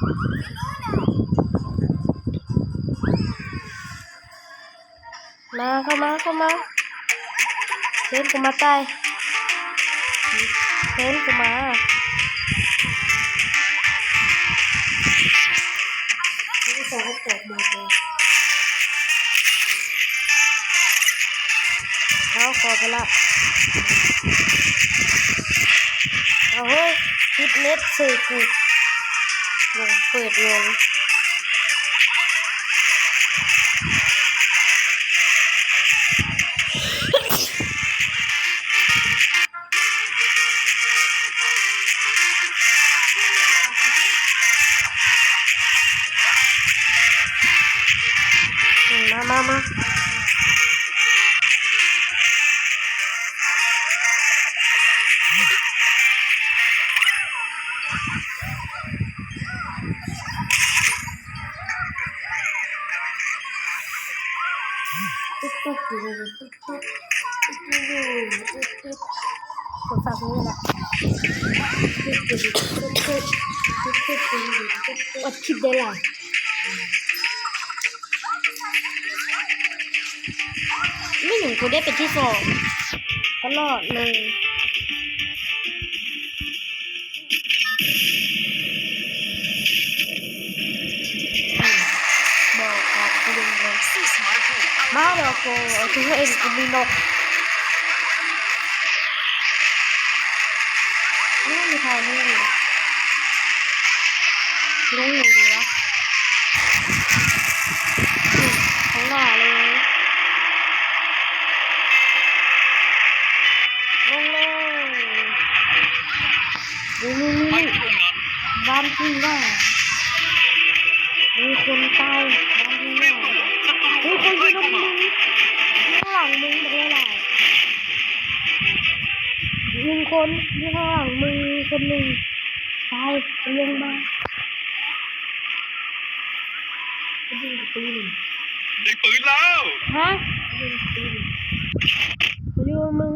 มาเข้ามาเล่นกูมาใต้เล่นกูมาที่สองก็ปวดหมดเลยเอาขอไปละเอาเฮ้ยฟิตเนสสื่อกูลงเปิดวงมาตุ๊กกดฝากนี่แหละอดคิดได้ละไม่หนึ่งกูได้เป็นที่สองตลอดเลยบอกครับกูดึงเลยมาเดี๋ยวกูเอาตัวเองกูมีนกนี่มีใครนี่ลุงอยู่ดีวะข้างหน้าเลยลงเลยนี่บ้านพี่ได้มีคนตายบ้านพี่ได้มีคนที่รถมึงข้างหลังมึงไม่ได้หรอกยิงคนที่ข้างหลังมึงคนหนึ่งตายลงมายิงปืนได้ปืนแล้วฮะยิงปืนอยู่มึง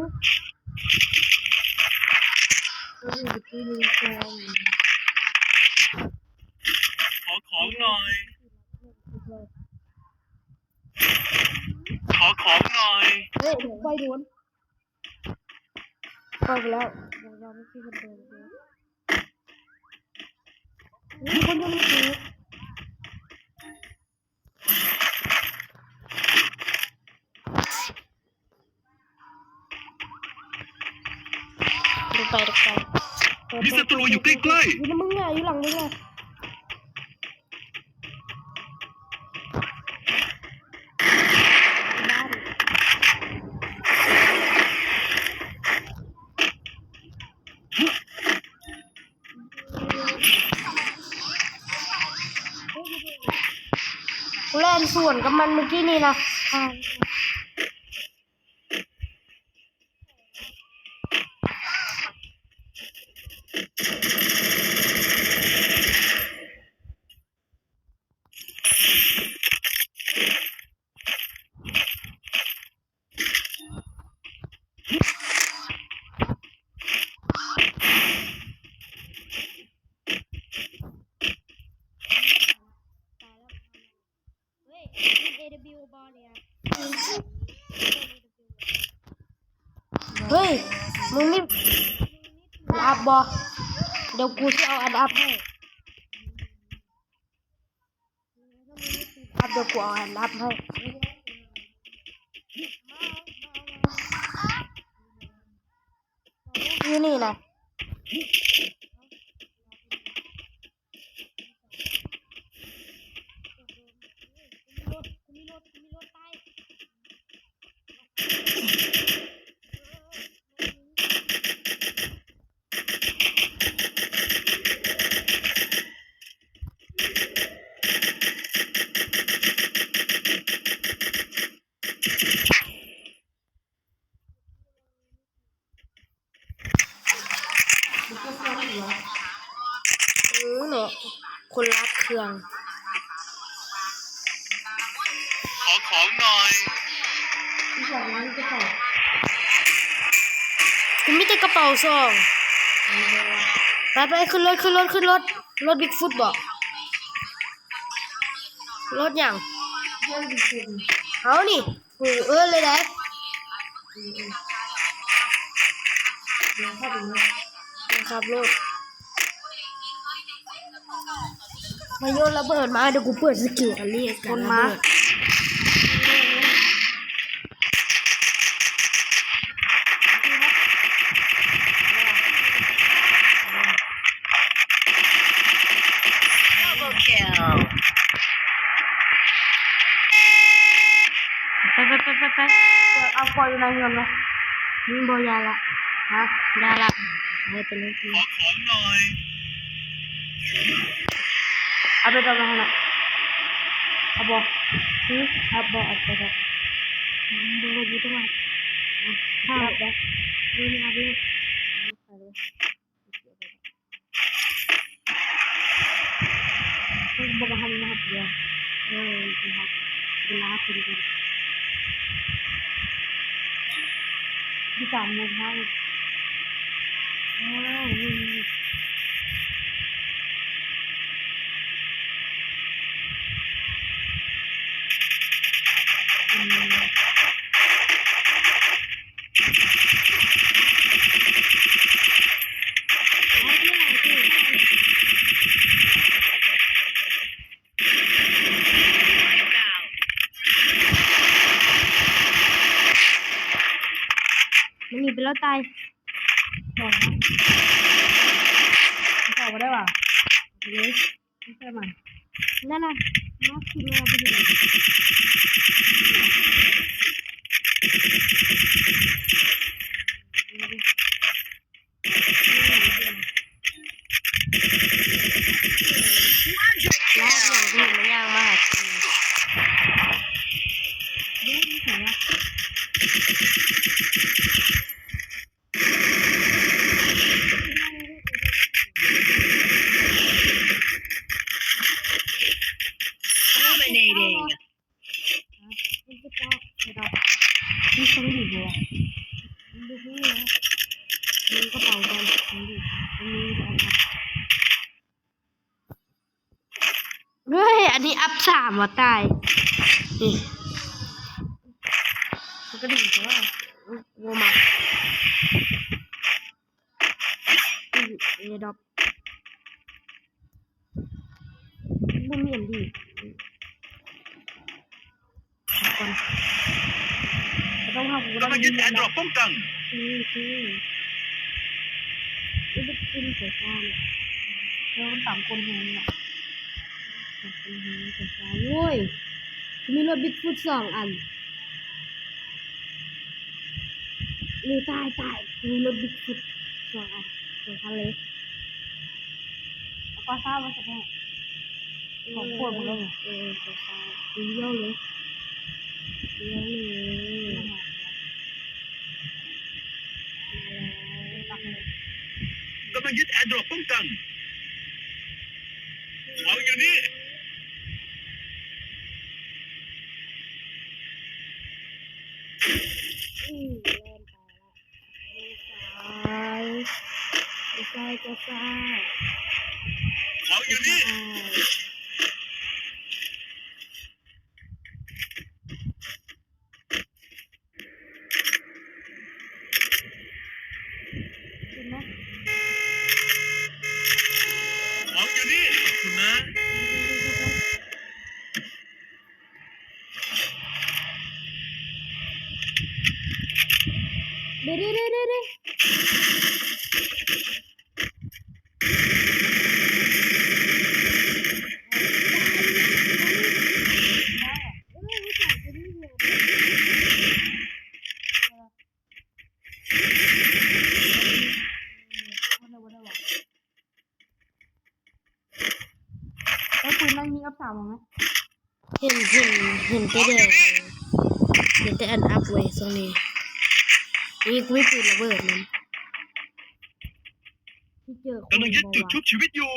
ยิงปืนก่อนขอของหน่อยขอของหน่อยเฮ้ยไฟโดนไฟไปแล้วเราไม่คิดกันเลยมีคนยังไม่ถูกดูไปมีศัตรูอยู่ใกล้ๆอยู่มึงไงอยู่หลังมึงไงเล่นส่วนกับมันเมื่อกี้นี่นะเฮ้ยมึงนี่อัพบอเดี๋ยวกูจะเอาอัพให้เดี๋ยวกูเอาอัพให้นี่นะเนี่ยคนรักเครื่องขอของหน่อยคุณไม่ได้กระเป๋าซองไปขึ้นรถบิ๊กฟุตบอก รถอย่างเอานี่เลยได้ครับรถมาโยนระเบิดมาเดี๋ยวกูเปิดสกิลอันนี้กันระเบิดไปเอาปล่อยในเงินเลยมึงบอยาละฮะยาละให้เป็นเรื่องที่ ขอของหน่อย เอาไปทำอะไรเอาบอกเอาบอกเอาไปทำดูดูตรงนั้นข้าวแบบดูนี่เอาไปบอกมาทำนะครับเดี๋ยวนะครับเวลาคุณกันที่สามโมงเช้ามันหนีไปแล้วตายบอกนะบอกมาได้ป่ะเลยไม่ใช่มันนั่นน่ะน่าคิดว่าไปดูลาบอย่างที่มันย่างมากเดี๋ยวนี่ใส่ละ Dominating นี่ต้องดีบัวมันดูนี่นะมันก็เป่ากันมันดูมันมีแบบเฮ้ยอันนี้อัพ3ว่ะตายนี่มันก็ดีแต่ว่าโวมาดอกบุ้มเห็นดีก่อนต้องทำกู กำลังยึดแอร์ดรอปป้องกัน นี่เป็นขึ้นสายฟ้าเนี่ยแล้วมันต่ำคนแหงเนี่ยต่ำคนแหงสายฟ้าโว้ยมีรถบิ๊กฟุต2 อันนี่ตายมีรถบิ๊กฟุต2 อัน2 คันเลยแล้วก็ทราบว่าจะแพ้ของพวกมึงเลยสายฟ้าเลี้ยวเลยกำลังยึดแอร์ดรอปป้องกันเอาอยู่นี่เอาอยู่นี่เอาอยู่นี่ขอบคุณนะ เดี๋ยวแล้วปืนมันมีอัพ3มั้ยเห็นแต่อันอัพไว้ตรงนี้นี่กูไม่ปืนระเบิดมันที่เจอคน กำลังยึดจุดชุบชีวิตอยู่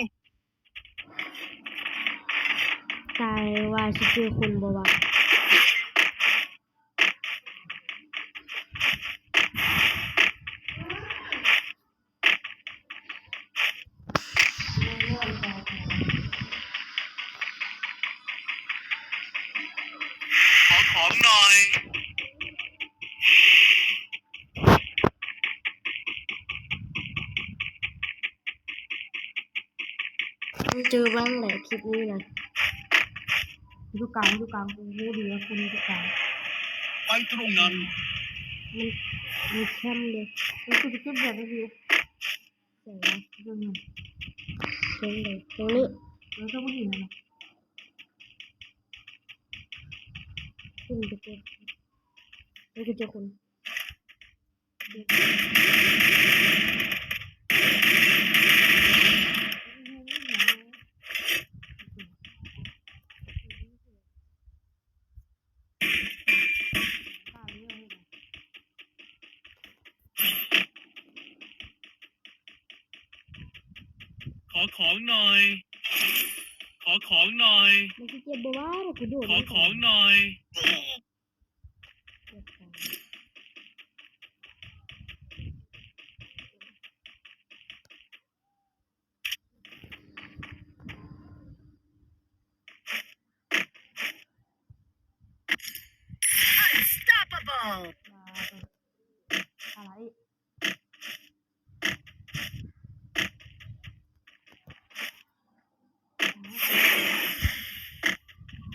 ตายว่าที่เจอคนบ่วะ ต้องเจอบ้างแหละคลิปนี้นะอยู่กลางกูรู้ดีว่าคุณอยู่กลาง ไปตรงนั้น มันเข้มเลยแล้วกูจะเก็บแบบนี้เจ๋งนะเรื่องนี้เจ๋งเลยตรงนี้แล้วก็ผู้หญิงนะขึ้นไปเก็บแล้วกูเจอคนขอของหน่อย ขอของหน่อย มันจะเจ็บบ้าหรอกูโดด ขอของหน่อย Unstoppable อะไร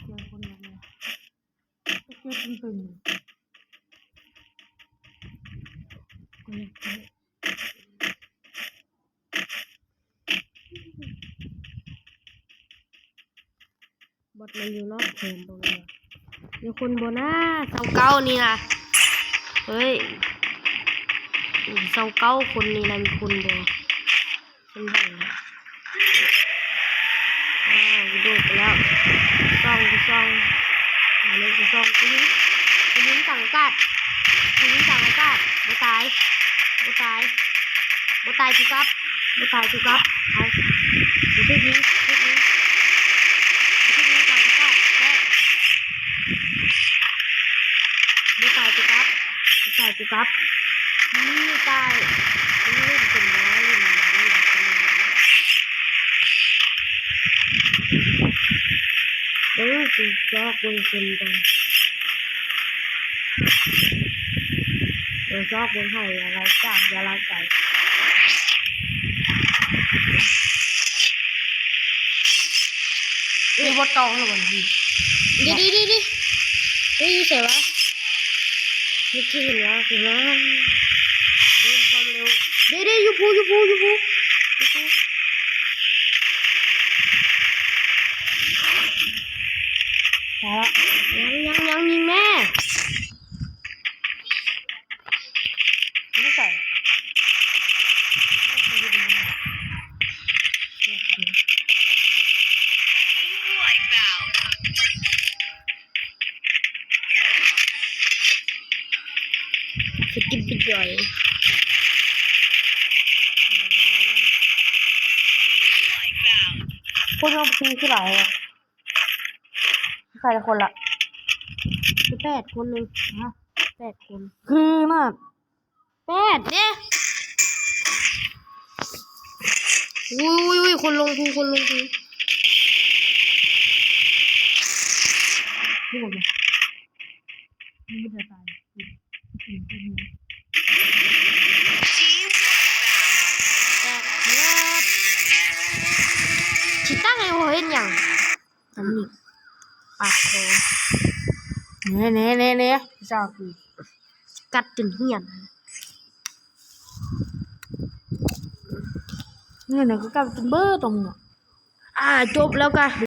เจอคนแบบนี้เจอคนตึงบทมันอยู่นอกเกมตรงนี้มีคนบนหน้าเสาเก้านี่นะเฮ้ยเสาเก้าคนนี่นะมีคนเดียวฉันเห็นแล้วกูโดดไปแล้วซ่องมาเลยกูซ่องกูยิงต่างอากาศบ่ตายจุกับเอากูช่วยยิงต่างอากาศแค่บ่ตายจุกับนี่ตายอันนี้เล่นเป็นน้อยกูซอกบนคนกันซอกบนให้อะไรจ้างยาลาไก่นี่บดกองหรือวันดีดิเฮ้ยเสียวะนี่คือเห็นแล้วเดินความเร็วยูพูยังยิงแม่ไม่ใส่สกิปไปจ่อยพวกเราทีคือหลายอ่ะใครละคนละคือ8 คนนึงนะ8 คนคือมาก8เนี่ยอุ้ยคนลงทุนนี่หมดเลยไม่ได้ตายชิตั้งไงวะเห็นยังอันนี้ปากคอเน่ชอบคือกัดจนเหี้ยนนี่นะก็กัดจนเบ้อตรงจบแล้วกัน